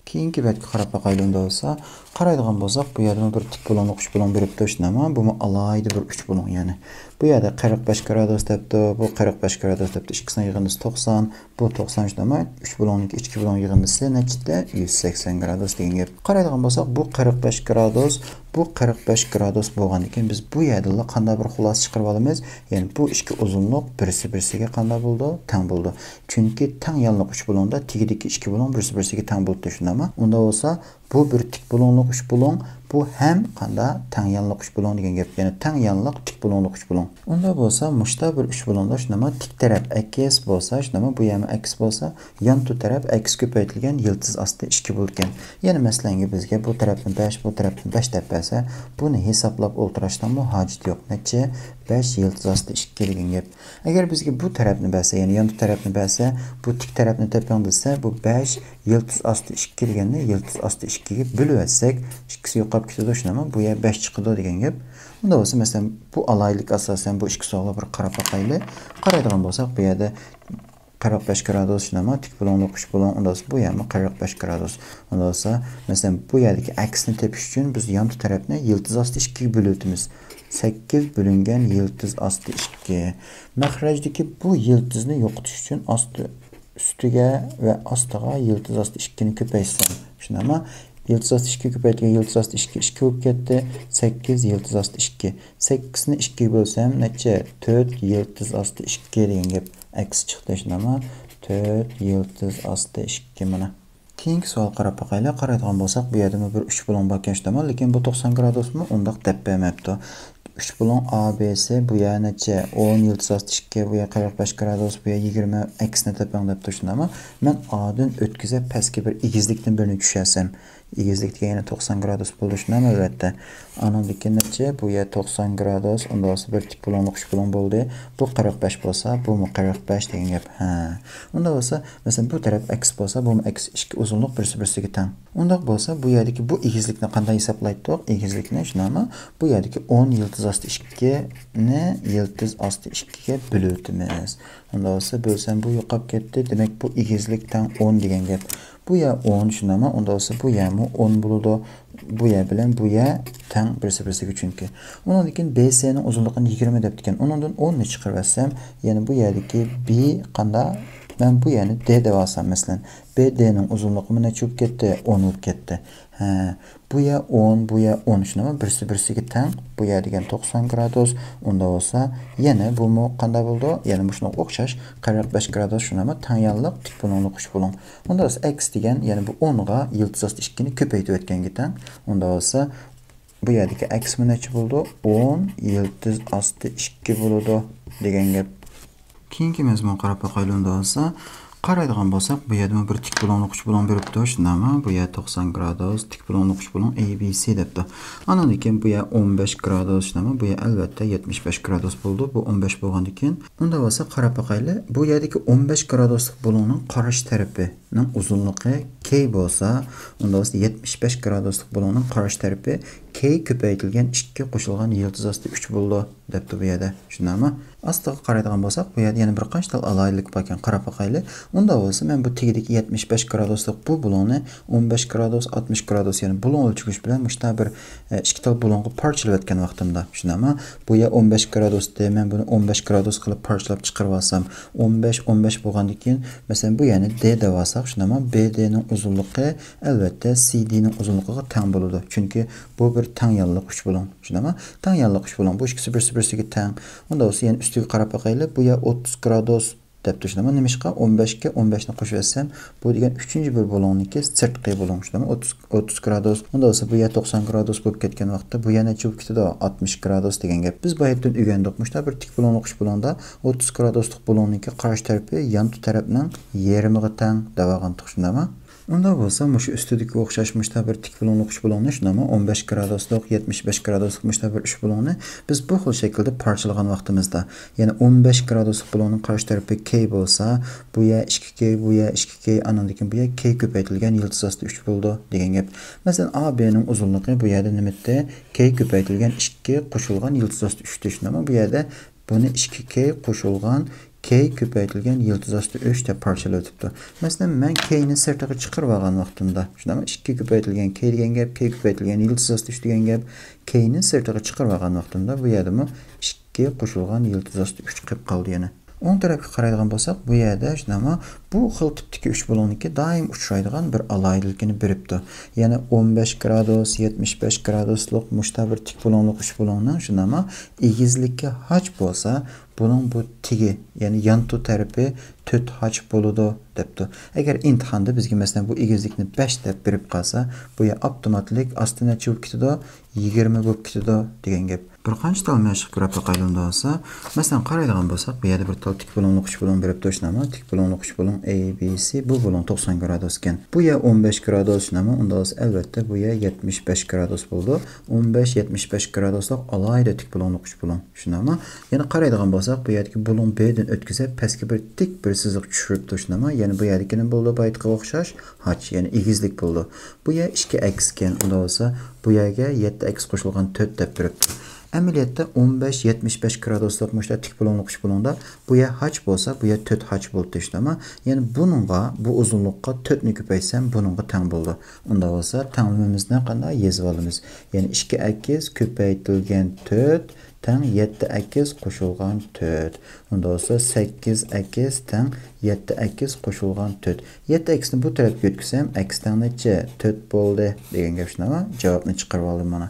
A: Keyinki bəlkə qarab baxaylı olsa, qaraydıqan bolsaq bu yerdən bir tik bulonluq 3 bulon bölüb döşünəmə. Bu alaydı bir 3 bulon yani. Bu yerdə 45 gradus təbdə, bu 45 gradus təbdə. İkisinin yığındısı 90, bu 90 şunama. 3 bulonluq 2 bulon yığındısı neçədə? 180 gradus deyin. Qaraydıqan bolsaq bu 45 gradus, bu 45 gradus bo'lgandan keyin biz bu yerda qanday bir xulosa chiqarib olamiz? Ya'ni bu ikki uzunlik birisiga qanday bo'ldi? Teng bo'ldi. Chunki teng yonliq uch bo'londa tegidagi ikki bo'lon birisiga teng bo'ldi, shundaymi? Unda bo'lsa bu bir tik bo'lonliq uch bo'lon, bu ham qanday teng yonliq uch bo'lon degan gap. Ya'ni teng yonliq tik bo'lonliq uch bo'lon. Unda bo'lsa mushta bir uch bo'londa shundaymi? Tik taraf x bo'lsa, shundaymi? Bu ham x bo'lsa, yon taraf x ko'paytirilgan yildiz osti 2 bo'lgan. Ya'ni masalan bizga bu tarafni 5, bu tarafni 5 deb bersa, buni hisoblab o'tirishdan hojat yo'q. Necha 5 yildiz osti 2 degan gap. Agar bizga bu tarafni bersa, ya'ni yon tarafni bersa, bu tik tarafni tepang desa, bu 5 yildiz osti 2 deganda yildiz osti 2 ga bo'lib etsak, ikkisi yo'qolib ketadi, shunami? Bu yer 5 chiqadi degan gap. Unda bo'lsa, masalan, bu alaylik asosan bu ikki sog'liq bir qarab boqaylik. Qaraydigan bo'lsak, bu yerda 45 gradus shunami? Tik bo'lonliq uch bo'lon, unda bu yermi 45 gradus. Unda bo'lsa, masalan, bu yerdagi aksni tepish uchun biz yon tarafni yildiz osti 2 ga bo'lamiz. 8 bo'lingan yildiz osti 2. Maxrajdagi bu yildizni yo'qotish uchun ustiga va ostiga yildiz osti 2 ni ko'paysam, shundami? Yildiz osti 2 ko'paytirgan yildiz osti 2 bo'lib ketdi. 8 yildiz osti 2. 8 ni 2 ga bo'lsam, necha? 4 yildiz osti 2 degan gap. X chiqdi, shundami? 4 yildiz osti 2 mana. Keyingi savol qarab boqaylik. Qaraydigan bo'lsak, bu yerda bir 3 bo'lon bor ekan, shundami? Lekin bu 90 gradusmi? Undaq deb bermabdi. 3 bo'lon ABC, bu yer necha? 10 yildiz osti 2, bu yer 45 gradus, bu yer 20 x ni tepang deb turishindami? Men A'dan o'tkazib pastga bir egizlikdan birini tushasam, egizlik degani 90 gradus bo'ldi, shundami? Albatta. Anandagi necha? Bu yer 90 gradus, unda bo'lsa bir tik bo'lonliq 3 bo'lon bo'ldi. Bu 45 bo'lsa, bu 45 degan gap. Ha. Unda bo'lsa, masalan, bu taraf x bo'lsa, bu x ikki uzunlik birisiga teng. Unda bo'lsa, bu yerdagi bu egizlikni qanday hisoblaydik? Egizlikni shunami? Bu yerdagi 10 yildiz osti 2 ni yildiz osti 2 ga bo'lamiz. Unda bo'lsa, bo'lsam bu yo'qolib ketdi. Demak, bu egizlik teng 10 degan gap. Bu yer 10 shunami? Unda bo'lsa, bu yermi 10 bo'ladi. Bu yer bilan bu yer teng birisiga chunki. Undan keyin BC ning uzunligini 20 deb ekan. Undan 10 ni chiqarib olsam, ya'ni bu yerdagi B qanday? Men bu yerni D deb olsam, masalan, BD ning uzunligi mana cho'p ketdi, 10 bo'lib ketdi. Ha, bu yer 10, bu yer 10 shunami? Birisiga teng. Bu yer degan 90 gradus. Unda bo'lsa, yana bu qanday bo'ldi? Ya'ni bu shunga o'xshash 45 gradus shunami? Teng yonliq tik bo'lonliq uch bo'lon. Unda bo'lsa x degan, ya'ni bu 10 ga yildiz osti 2 ni ko'paytirib o'tganga teng. Unda bo'lsa, bu yerdagi x necha bo'ldi? 10 yildiz osti 2 bo'ladi degan gap. Keyingi mazmun qarab boqaylik. Unda bo'lsa, qaraydigan bo'lsak, bu yerda bir tik bo'lonliq uch bo'lon beribdi, shundami? Bu yer 90 gradus, tik bo'lonliq uch bo'lon ABC debdi. Andan keyin bu yer 15 gradus, shundami? Bu yer albatta 75 gradus bo'ldi. Bu 15 bo'lgandan keyin, unda bo'lsa qarab boqaylik. Bu yerdagi 15 graduslik bo'lonning qarash tarafining uzunligi k bo'lsa, unda bo'lsa 75 graduslik bo'lonning qarash tarafi k ko'paytirilgan 2 qo'shilgan yildiz osti 3 bo'ldi debdi bu yerda, shundami? Astiga qaraydigan bo'lsak, bu yerda yana bir qancha alaylik bor ekan, qarab boqaylik. Unda bo'lsa, men bu tegidagi 75 graduslik bu bo'lonni 15 gradus, 60 gradus, ya'ni bo'lon o'lchagish bilan mushta bir ikki tal bo'longa parchalab etgan vaqtimda, shundami? Bu yer 15 gradusda, men buni 15 gradus qilib parchalab chiqarib olsam, 15 bo'lgandan keyin, masalan, bu ya'ni D deb olsak, shundami? BD ning uzunligi albatta CD ning uzunligiga teng bo'ladi. Chunki bu bir teng yonliq uch bo'lon, shundami? Teng yonliq uch bo'lon, bu ikkisi birisiga teng. Unda bo'lsa, yana ustiga qarab boqaylik, bu yer 30 gradus deb turishdim. Nima ishqa 15 ga 15 ni qo'shib etsam, bu degan 3-bir bo'lonniki sirtqi bo'lon, shundami? 30 gradus. Unda bo'lsa, bu yer 90 gradus bo'lib ketgan vaqtda bu yana cho'p ketadi, 60 gradus degan gap. Biz bu yerdan o'rgandik, mushta bir tik bo'lonliq uch bo'londa 30 graduslik bo'lonniki qarash tarafi yon tarafning yarmiga teng deb olgandik, shundami? Unda bo'lsa, mushu ustidagi o'xshash mushta bir tik bo'lonliq uch bo'lonni, shundami? 15 graduslik, 75 graduslik mushta bir uch bo'lonni biz bu xil shaklda parchalagan vaqtimizda, ya'ni 15 graduslik bo'lonning qarash tarafi k bo'lsa, bu yer 2k, bu yer 2k, andan keyin bu yer k ko'paytirilgan yildiz osti 3 bo'ldi degan gap. Masalan, AB ning uzunligi bu yerda nimadir? K ko'paytirilgan 2 qo'shilgan yildiz osti 3 de, shundami? Bu yerda buni 2k qo'shilgan k ko'paytirilgan yildiz osti 3 deb parchalab o'tibdi. Masalan, men k ni sirtiga chiqarib olgan vaqtimda, shundami? 2 ko'paytirilgan k degan gap, k ko'paytirilgan yildiz osti 3 degan gap, k ni sirtiga chiqarib olgan vaqtimda bu yerdami 2 qo'shilgan yildiz osti 3 qilib qoldi yana. o'ng tarafga qaraydigan bo'lsak, bu yerda shunama bu xil tipdagi uch bo'lonniki doim uchraydigan bir alaydilikni beribdi. Ya'ni 15 gradus, 75 graduslik mushta bir tik bo'lonlik uch bo'lonning shunama egizlikka haj bo'lsa, bunun bu tigi, yani yantu tarafi 4 haj bo'ladi debdi. Agar imtihonda bizga masalan bu egizlikni 5 deb berib qolsa, bu ya avtomatik astına bo'lib ketadi, 20 bo'lib ketadi degan gap. Bir qancha tal mashq grafik qaylanda olsa, masalan qaraydigan bo'lsak, bu yerda bir tal tik bo'lonlik uch bo'lon berib turishnama, tik bo'lonlik uch bo'lon A, B, C, bu bo'lon 90 gradus ekan. Bu ya 15 gradus shunama, unda albatta bu ya 75 gradus bo'ldi. 15-75 graduslik alayda tik bo'lonlik uch bo'lon shunama. Yana qaraydigan bo'lsak, bu yerdagi bo'lon B'dan o'tkazib pastga bir tik bir siziq tushirib turishnama, ya'ni bu yerdagini bo'ldi baytga o'xshash haj, ya'ni egizlik bo'ldi. Bu ya 2x ekan, unda bo'lsa bu yerga 7x qo'shilgan 4 deb beribdi. Amaliyotda 15-75 graduslik mushta tik bo'lonlik uch bo'londa bu ya haj bo'lsa, bu ya 4 haj bo'ldi ishlama. Ya'ni buningga bu uzunlikqa 4 ni ko'paysam, buningga teng bo'ldi. Unda bo'lsa, tengligimizni qanday yozib olamiz? Ya'ni 2x ko'paytirilgan 4 teng 7x qo'shilgan 4. Unda bo'lsa 8x teng 7x qo'shilgan 4. 7x ni bu tarafga o'tkazsam, x teng necha? 4 bo'ldi degan gap shunama. Javobni chiqarib oldim mana.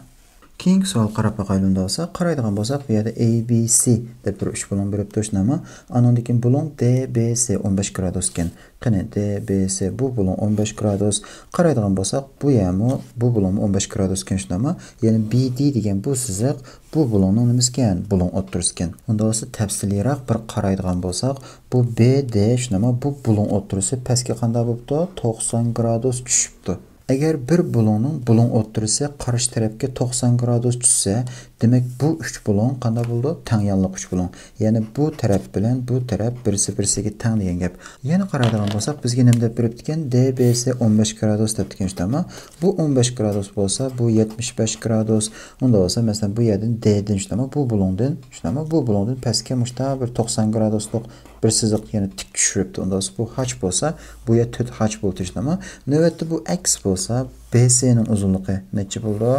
A: Keyingi savol qarab baqaylik olsa, qaraydigan bo'lsak, bu yerda ABC deb bir uch bo'lon berib turishnama, andan keyin bo'lon DBC 15 gradus ekan. Qani DBC bu bo'lon 15 gradus. Qaraydigan bo'lsak, bu yermi bu bo'lon 15 gradus ekan shunama. Ya'ni BD degan bu siziq bu bo'lonning nimasi ekan? Bo'lon o'ttirisi ekan. Unda bo'lsa tafsiliyroq bir qaraydigan bo'lsak, bu BD shunama bu bo'lon o'ttirisi pastga qanday bo'libdi? 90 gradus tushibdi. Agar bir bo'lonning bo'lon o'ttirisi qarshi tarafga 90 gradus tushsa, demak bu uch bo'lon qanday bo'ldi? Teng yonliq uch bo'lon. Ya'ni bu taraf bilan bu taraf birisi-birisiga teng degan gap. Yana qaraydigan bo'lsak, bizga nima deb beribdi ekan? DBC 15 gradus deb ekan shundami? Bu 15 gradus bo'lsa, bu 75 gradus. Unda bo'lsa, masalan, bu yerdan D'dan shundami? Bu bo'londan, shundami? Bu bo'londan pastga mushta bir 90 graduslik bir siziq, ya'ni tik tushiribdi. Unda bu haj bo'lsa, bu ya 4 haj bo'ldi shundami? Navbatda bu x bo'lsa, BC ning uzunligi necha bo'ldi?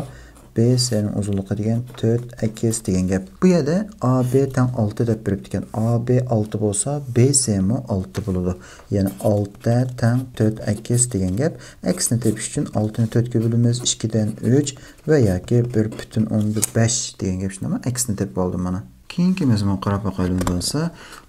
A: BC ning uzunligi degan 4x degan gap. Bu yerda AB teng 6 deb beribdi ekan. AB 6 bo'lsa, BC mi 6 bo'ladi. Ya'ni 6 teng 4x degan gap. X ni tepish uchun 6 ni 4 ga bo'lamiz, 2 dan 3 va yoki 1.5 degan gap shundami? X ni tepib oldim mana. Keyingi mazmun qarab baqaylik bo'lsa,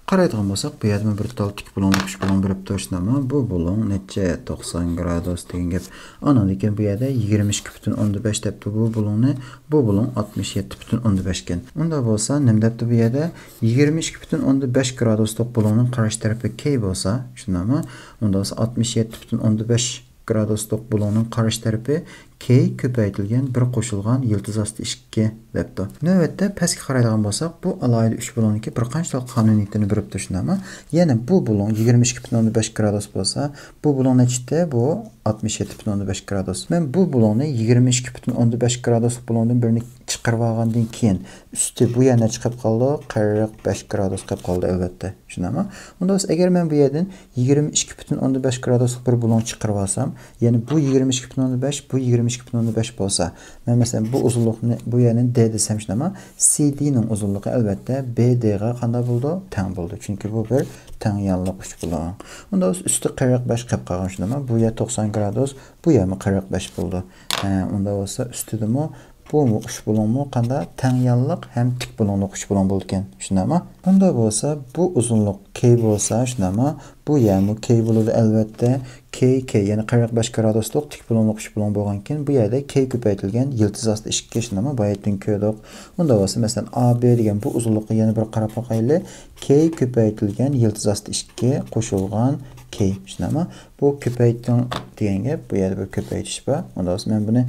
A: qaraydigan bo'lsak, bu yerda bir tal tik bo'lonlik uch bo'lon berib turishnama, bu bo'lon necha? 90 gradus degan gap. Ana lekin bu yerda 22.5 debdi bu bo'lonni, bu bo'lon 67.5 ekan. Unda bo'lsa, nima debdi bu yerda? 22.5 graduslik bo'lonning qarshi tarafi k bo'lsa, shundami? Unda bo'lsa 67.5 graduslik bo'lonning qarshi tarafi k ko'paytirilgan bir qo'shilgan yildiz osti 2 debdi. Navbatda pastga qaraydigan bo'lsak, bu alayda 3 bo'lonniki bir qancha qonuniyatini berib turishindami? Ya'ni bu bo'lon 22.5 gradus bo'lsa, bu bo'lon nechta? Bu 67.5 gradus. Men bu bo'lonni 22.5 gradus bo'londan birini chiqarib olgandan keyin usti bu yana chiqib qoldi, 45 gradus qilib qoldi albatta. Shundami? Unda agar men bu yerdan 22.5 graduslik bir bo'lon chiqarib olsam, ya'ni bu 22.5, bu 22.5 bo'lsa, men masalan bu uzunlikni bu yerning D desam shundami? CD ning uzunligi albatta BD ga qanday bo'ldi? Teng bo'ldi. Chunki bu bir teng yonliq uch bo'lon. Unda usti 45 qilib qolgan shundami? Bu yer 90 gradus, bu yermi 45 bo'ldi. Unda bo'lsa ustidimi bu uch bo'lonmi qanday teng yonliq ham tik bo'lonliq uch bo'lon bo'ldi ekan. Shundami? Unda bo'lsa bu uzunlik k bo'lsa, shundami? Bu yermi k bo'ladi albatta. K ya'ni 45 graduslik tik bo'lonliq uch bo'lon bo'lgan keyin bu yerda k ko'paytirilgan yildiz osti 2 shundami? Boyatdan ko'rdik. Unda bo'lsa masalan AB degan bu uzunlikqa yana bir qarab boqaylik. K ko'paytirilgan yildiz osti 2 qo'shilgan k shundami? Bu ko'paytirilgan degan gap, bu yerda bir ko'paytirish bor. Unda bo'lsa men buni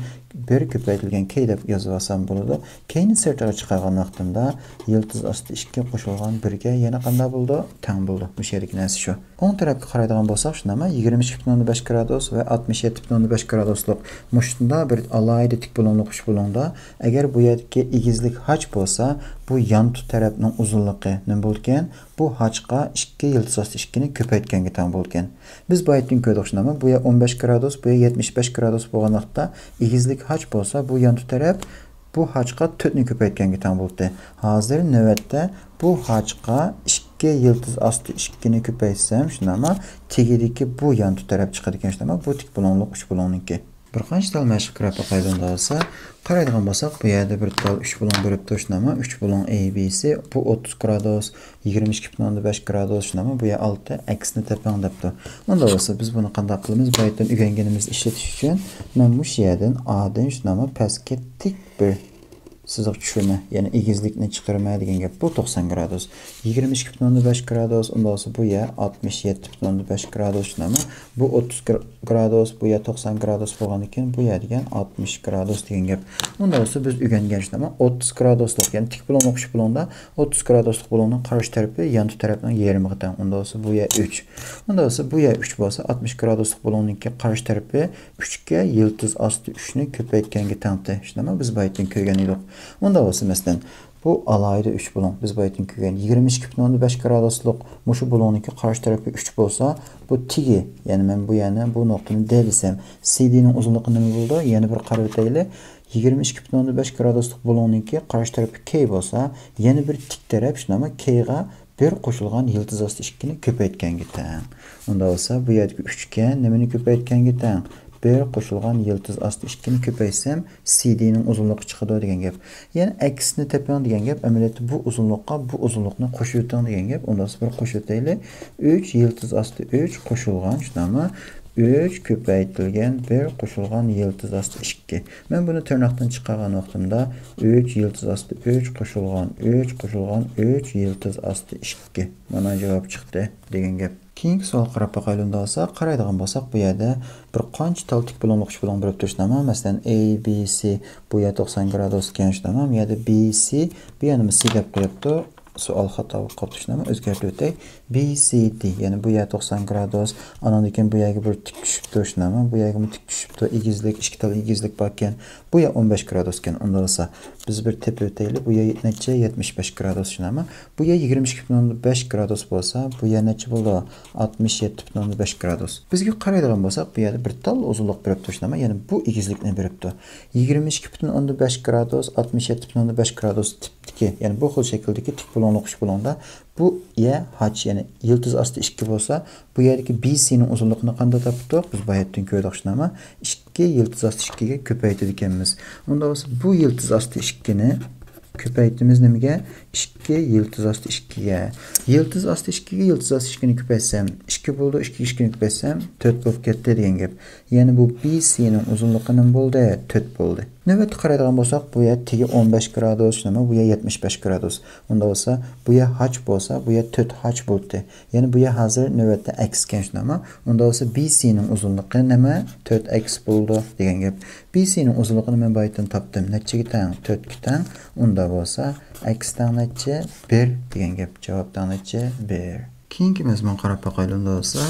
A: bir ko'paytirilgan k deb yozib olsam bo'ladi. K ni sirtga chiqargan vaqtimda yildiz osti 2 qo'shilgan 1 ga yana qanday bo'ldi? Teng bo'ldi. Bu yerdagi narsa shu. O'ng tarafga qaraydigan bo'lsak, shundami? 22.5 gradus va 67.5 graduslik mushunda bir alayda tik bo'lonlik uch bo'londa agar bu yerdagi egizlik haj bo'lsa, bu yan tarafning uzunligi nima bo'lgan? Bu hajga 2 yildiz osti 2 ni ko'paytganga teng bo'lgan. Biz bu aytgan ko'rdik shundami? Bu yer 15 gradus, bu yer 75 gradus bo'lgan vaqtda egizlik haj bo'lsa, bu yan taraf bu hachqa 4 ni ko'paytganga teng bo'ldi. Hozir navbatda bu hachqa 2 yıldız astı 2 ni ko'paysam, shunama tegidagi bu yan taraf chiqadi ekan, shunama bu tik bo'lonliq 3 bo'lonniki. Bir qancha tal mashq qirapa qaydanda olsa, qaraydigan bo'lsak, bu yerda bir tal 3 bo'lon berib turishunama, 3 bo'lon ABC, bu 30 gradus, 22.5 gradus shunama, bu yer 6 aksini tepang debdi. Unda bo'lsa, biz buni qanday qilamiz? Bu yerdan o'rganganimiz ishlatish uchun men bu yerdan A'dan shunama pastga tik bir siziq tushirma, ya'ni egizlikni chiqarma degan gap. Bu 90 gradus, 22.5 gradus, undan sonra bu yer 67.5 gradus shunama, bu 30 gradus, bu yer 90 gradus bo'lgan ekan, bu yer degan 60 gradus degan gap. Undan sonra biz o'rgangan shunama 30 graduslik, ya'ni tik bo'lon o'qish bo'londa 30 graduslik bo'lonning qarshi tarafi yan tarafning yarmiga teng. Undan sonra bu yer 3. Undan sonra bu yer 3 bo'lsa 60 graduslik bo'lonning qarshi tarafi 3 ga yıldız astı 3 ni ko'paytganga tengdi. Shunama biz bu yerdan ko'rgan edik. Unda bo'lsa masalan bu alayda 3 bo'lon. Biz bu yerdan ko'rgan 22.5 graduslik mushu bo'lonniki qarshi tarafi 3 bo'lsa, bu tigi, ya'ni men bu yana bu nuqtani D desam, CD ning uzunligi nima bo'ldi? Yana bir qarab o'taylik. 22.5 graduslik bo'lonniki qarshi tarafi K bo'lsa, yana bir tik taraf shunama K ga bir qo'shilgan yıldız astı 2 ni ko'paytganga teng. Unda bo'lsa bu yerdagi 3 ga nimani ko'paytganga teng? Bir qo'shilgan yıldız astı 2 ni ko'paysam CD ning uzunligi chiqadi degan gap. Ya'ni aksini tepang degan gap, amaliyotda bu uzunlikqa bu uzunlikni qo'shib o'tang degan gap. Unda bir qo'shib o'taylik. 3 yıldız astı 3 qo'shilgan shunama 3 ko'paytirilgan 1 qo'shilgan yıldız astı 2. Men buni tırnaqdan chiqargan vaqtimda 3 yıldız astı 3 qo'shilgan 3 qo'shilgan 3 yıldız astı 2. Mana javob chiqdi degan gap. Keyingi savol qarab boqaylik olsa, qaraydigan bo'lsak, bu yerda bir qancha tal tik bo'lonliq 3 bo'lon berib turishunama, masalan ABC bu yer 90 gradus ekan shunama, bu yerda BC bu yerni C deb qo'yibdi. Sual xato qolib turishunama, o'zgartirib o'tay. BCD, ya'ni bu yer 90 gradus, anan ekan bu yerga bir tik tushib turishunama, bu yerga tik tushib tur, egizlik, ikki tal egizlik bor ekan. Bu yer 15 gradus ekan. Unda bo'lsa, biz bir tepib o'taylik. Bu yer necha? 75 gradus shunama. Bu yer 22.5 gradus bo'lsa, bu yer necha bo'ldi? 67.5 gradus. Bizga qaraydigan bo'lsak, bu yerda bir tal uzunlik berib turishunama, ya'ni bu egizlikni beribdi. 22.5 gradus, 67.5 gradus tipdagi, ya'ni bu xil shakldagi tik bo'lonliq 3 bo'londa bu yer hach, ya'ni yıldız astı 2 bo'lsa, bu yerdagi BC ning uzunligini qanday topdik? Biz bu yerdan ko'rdik shunama, 2 yıldız astı 2 ga ko'paytirdik ekanmiz. Unda bo'lsa bu yıldız astı 2 ni ko'paytimiz nimaga? 2 yıldız astı 2 ga. Yıldız astı 2 ga yıldız astı 2 ni ko'paysam 2 bo'ldi, 2 2 ni ko'paysam 4 bo'lib ketdi degan gap. Ya'ni bu BC ning uzunligi nima bo'ldi? 4 bo'ldi. Navbatda qaraydigan bo'lsak, bu yer tigi 15 gradus, shunama, bu yer 75 gradus. Unda bo'lsa, bu yer hach bo'lsa, bu yer 4 hach bo'ldi. Ya'ni bu yer hozir navbatda x ekan shunama. Unda bo'lsa BC ning uzunligi nima? 4x bo'ldi degan gap. BC ning uzunligini men bu yerdan topdim. Nechaga teng? 4 ga teng. Unda bo'lsa, x teng necha? 1 degan gap. Javob teng necha? 1. Keyingi mazmun qarab boqaylik bo'lsa,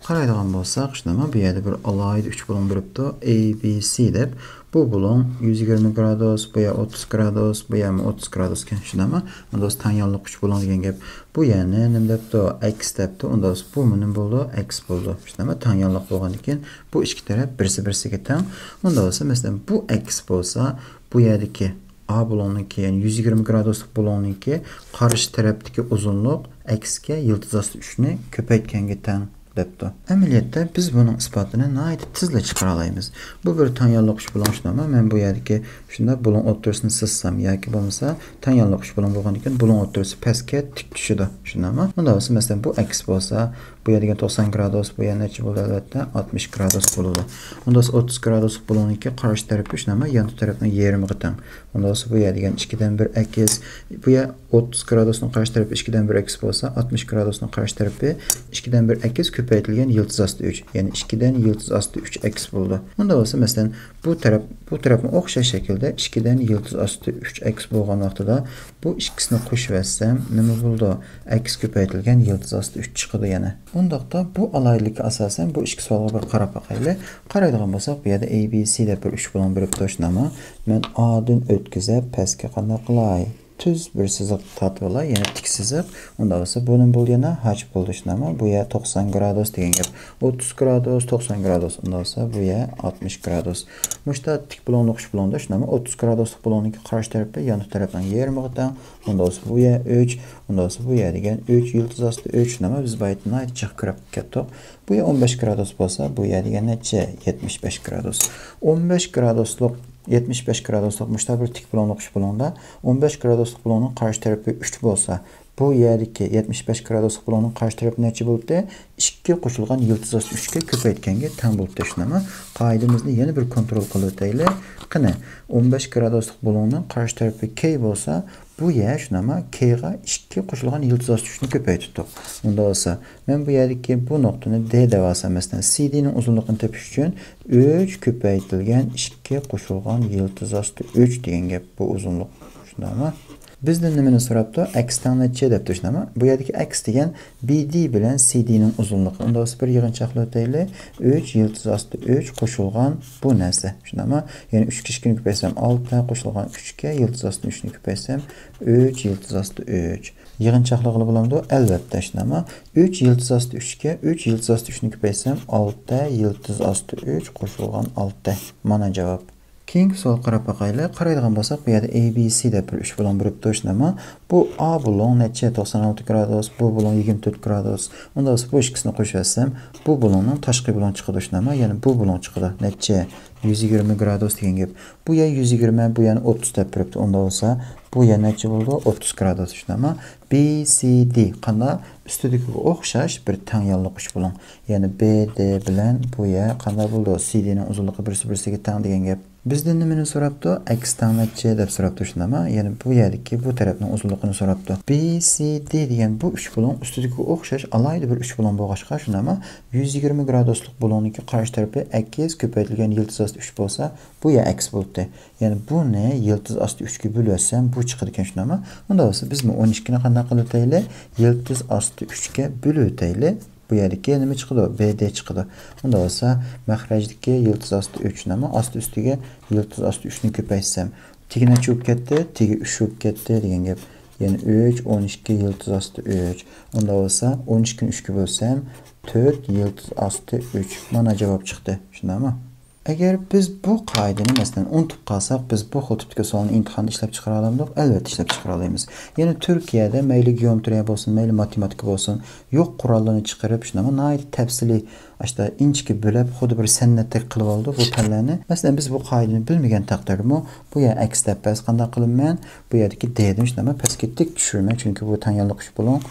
A: qaraydigan bo'lsak, shunama, bu yerda bir alayda 3 bo'lon beribdi, ABC deb. Bu bo'lon 120 gradus, bu yer 30 gradus, bu yer 30 gradus ekan shunama. Unda o'z tanyonliq 3 bo'lon degan gap. Bu yerni nima debdi? X debdi. Unda o'z bu nima bo'ldi? X bo'ldi. Shunama tanyonliq bo'lgan ekan, bu ikki taraf birsi-birsiga teng. Unda bo'lsa, masalan, bu X bo'lsa, bu yerdagi A bo'lonniki, ya'ni 120 graduslik bo'lonniki qarshi tarafdagi uzunlik x ga yıldız astı 3 ni ko'paytganga teng debdi. Amaliyotda biz buning isbotini nihoyat tezla chiqara olamiz. Bu bir tanyonliq 3 bo'lon shunama, men bu yerdagi shunda bo'lon o'rtasini sissam yoki bo'lmasa tanyonliq 3 bo'lon bo'lgan ekan, bo'lon o'rtasi pastga tik tushadi shunama. Unda bo'lsa, masalan, bu x bo'lsa, bu yerga 90 gradus, bu yer necha bo'ladi? Albatta 60 gradus bo'ladi. Unda 30 graduslik bo'lonniki qarshi tarafi shunama, yan tarafning yarmiga teng. Unda bu yer degan 2 dan 1 x, bu yer 30 gradusning qarshi tarafi 2 dan 1 x bo'lsa, 60 gradusning qarshi tarafi 2 dan 1 x ko'paytirilgan yıldız astı 3, ya'ni 2 dan yıldız astı 3 x bo'ldi. Unda bo'lsa, masalan, bu tarafni o'xshash shaklda 2 dan yıldız astı 3 x bo'lgan vaqtida bu ikkisini qo'shib etsam, nima bo'ldi? X ko'paytirilgan yıldız astı 3 chiqadi yana. Undaqda bu alaylikka asosan bu ikki savolga bir qarab boqaylik. Qaraydigan bo'lsak, bu yerda ABC deb bir 3 bo'lon berib turishunama, men A'dan o'tkazib pastga qanday qilay? tüz bir sızık tatlıla yani tik sızık. Onda olsa bunun bo'lgani h bo'ldi shunami. Bu ya 90 gradus degan gap. 30 gradus, 90 gradus. Onda olsa bu ya 60 gradus. Muşta tik bulonluq uch bulonda shunami. 30 graduslik bulonning qarshi tarafda, yan tarafdan 20 dan. Onda olsa bu ya 3, onda olsa bu ya degan 3 yıldız astı 3 shunami. Biz baytni chiq kirib ketdik. Bu ya 15 gradus bo'lsa, bu ya degan necha? 75 gradus. 15 graduslik 75 graduslik muşta bir tik bulonluq uch bulonda 15 graduslik bulonning qarshi tarafi 3 bo'lsa, bu yerdeki 75 graduslik bulonning qarshi tarafi necha bo'ldi? 2 qo'shilgan yıldız astı 3 ga ko'paytganga teng bo'ldi shunami. Qoidamizni yana bir kontrol qilib o'taylik. Qani 15 graduslik bulonning qarshi tarafi k bo'lsa, bu ya shunami k ga 2 qo'shilgan yıldız astı 3 ni ko'paytirdik. Unda olsa, men bu yerdeki bu nuqtani d deb olsam, masalan, CD ning uzunligini topish uchun 3 ko'paytirilgan 2 qo'shilgan yıldız astı 3 degan gap bu uzunlik. Shunami. Bizden nimani so'rabdi? X'dan necha debdi shunami. Bu yerdagi x degan BD bilan CD ning uzunligi. Unda o'zi bir yig'inchoqlik o'taylik. 3 yıldız astı 3 qo'shilgan bu narsa. Shunami. Ya'ni 3 ga 2 ni ko'paysam 6 qo'shilgan 3 ga yıldız astı 3 ni ko'paysam 3 yıldız astı 3. Yig'inchoqligini bilamdi? Albatta shunami. 3 yıldız astı 3 ga 3 yıldız astı 3 ni ko'paysam 6 yıldız astı 3 qo'shilgan 6. Mana javob. Keyingi savol qarab boqaylik. Qaraydigan bo'lsak, bu yerda ABC deb bir 3 bulon bo'libdi shunami. Bu A bulon necha? 96 gradus, bu bulon 24 gradus. Unda bu ikkisini qo'shatsam, bu bulonning tashqi bulon chiqadi shunami. Ya'ni bu bulon chiqadi necha? 120 gradus degan gap. Bu ya 120, bu yana 30 deb turibdi. Unda bo'lsa, bu yana necha bo'ldi? 30 gradus shunami. BCD qana ustidagi o'xshash bir teng yonliq uch bulon. Ya'ni BD bilan bu ya qana bo'ldi? CD ning uzunligi birisi-birisiga teng degan gap. Bizden nimani so'rabdi? X'dan necha deb so'rabdi shunami. Ya'ni bu yerdagi bu tarafning uzunligini so'rabdi. BCD degan bu uch bulon ustidagi o'xshash alayda bir uch bulon bo'lg'achqa shunami. 120 graduslik bulonning qarshi tarafi x ko'paytirilgan yıldız astı 3 bo'lsa, bu ya x bo'ldi. Ya'ni buni yıldız astı 3 ga bo'larsam, bu chiqadi ekan shunami. Unda bo'lsa, biz 12 ni qanday qilib o'taylik? Yıldız astı 3 ga bo'lib o'taylik. Bu yerdeki nima chiqdi? BD chiqdi. Unda bo'lsa, maxrajdagi yıldız astı 3 nima? Astı ustiga yıldız astı 3 ni ko'paysam, tigina cho'p ketdi, tigi 3 cho'p ketdi degan gap. Ya'ni 3 12 yıldız astı 3. Unda bo'lsa, 12 ni 3 ga bo'lsam, 4 yıldız astı 3. Mana javob chiqdi. Shundami? Agar biz bu qoidani masalan unutib qolsak, biz bu xil tipdagi savolni imtihonda ishlab chiqara olamizmi? Albatta ishlab chiqara olamiz. Ya'ni Turkiyada mayli geometriya bo'lsin, mayli matematika bo'lsin, yo'q qurollarni chiqarib, shunami nihoyat tafsiliy, işte inchki bo'lib, xuddi bir san'atdek qilib oldi bu fanlarni. Masalan, biz bu qoidani bilmagan taqdirda bu ya x deb pas qanday qilinman? Bu yerdagi d dim shunami pastga tik tushirman, chunki bu teng yonliq uch bulon.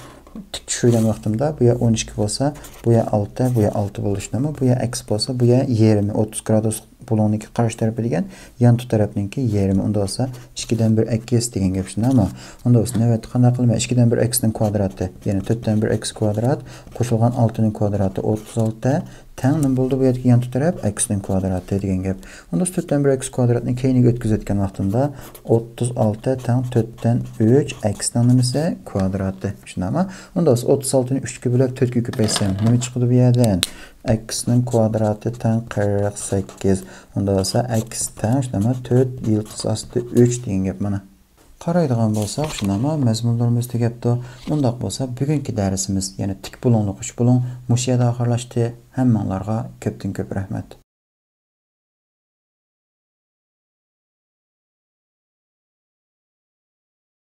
A: Tik tushirgan vaqtimda bu ya 12 bo'lsa, bu ya 6, bu ya 6 bo'lishnimi? Bu ya x bo'lsa, bu ya 20, 30 gradus bulonniki qarshi tarafi degan yan tarafninki 20. Unda bo'lsa 2 dan 1 x degan gap shunami? Unda bo'lsa, navbat qanday qilma? 2 dan 1 x ning kvadrati, ya'ni 4 dan 1 x kvadrat qo'shilgan 6 ning kvadrati 36 teng nima bo'ldi bu yerga yan taraf x ning kvadrati degan gap. Unda 4 dan 1 x kvadratni keyiniga o'tkazayotgan vaqtimda 36 teng 4 dan 3 x dan nimasi? Kvadrati. Shunami? Unda 36 ni 3 ga bo'lib 4 ga ko'paysam, nima chiqdi bu yerdan? X ning kvadrati teng 48. Unda bo'lsa x teng shunami 4 yıldız astı 3 degan gap mana. Qaraydigan bo'lsak, shunami mazmunlarimiz tugabdi. Undaq bo'lsa, bugungi darsimiz, ya'ni tik bulonliq uch bulon mush yerda oxirlashdi. Hammanglarga ko'pdan ko'p rahmat.